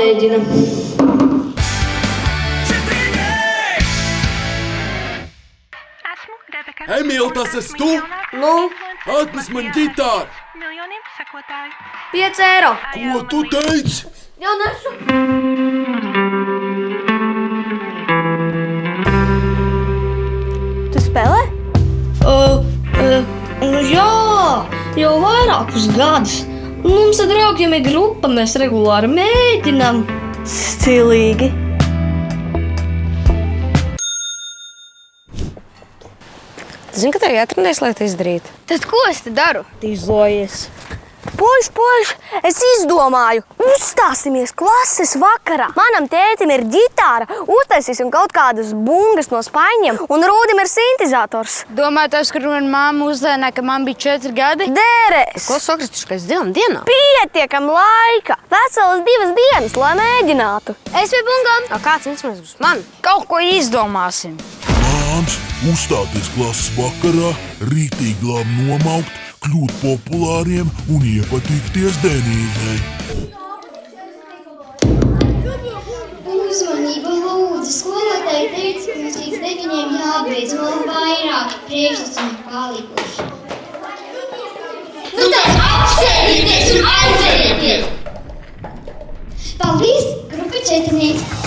jāmēģina. Emīl, tas esi tu? Nu, Atnes man ģitāru! 5 eiro. Ko tu teici? Jā, nesu. Tu spēlē? Jā, jau vairākus gadus. Mums ar draugiem ir grupa, mēs regulāri mēģinām. Stilīgi. Zini, ka tev jāatrenēs, lai tu izdarītu? Tad ko es te daru? Tīzlojies. Puiši, es izdomāju, uzstāsimies klases vakarā. Manam tētim ir ģitāra, uztaisīsim kaut kādas bungas no spaiņiem, un Rūdim ir sintezators. Domājot, ka man mamma uzzināja, ka man bija 4 gadi? Dērēs! Ko sakrituškais dienā? Pietiekam laika! Veselas 2 dienas, lai mēģinātu. Es pie bungām. Kāds instruments būs man? Kaut ko izdomāsim. Plāns uzstāties klases vakarā, rītīgi labi nomaukt, kļūt populāriem un iepatikties Denīzei. Uzmanību lūdzu, skolotāji teica, ka mums līdz 9 jābeidz, vēl vairāk priekšlasumi palikuši. Nu tad apsēdieties un aizējieties! Paldies, grupa 4.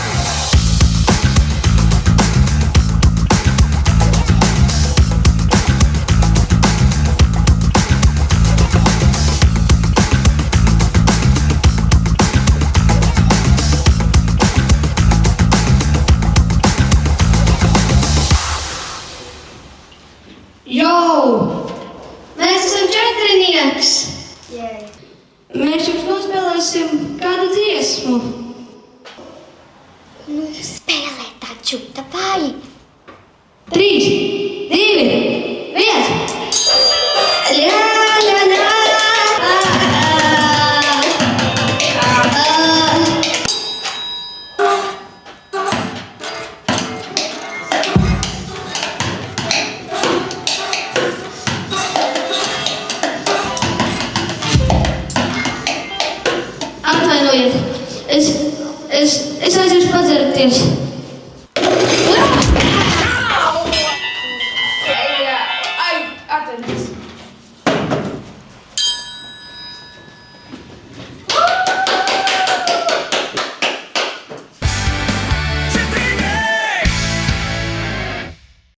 Mēs esam 4. Mēs jums nospēlēsim kādu dziesmu. Nu, spēlē taču, vai? 3, 2, 1. Jā, jā, jā. Atvainojiet, es aiziešu padzerties.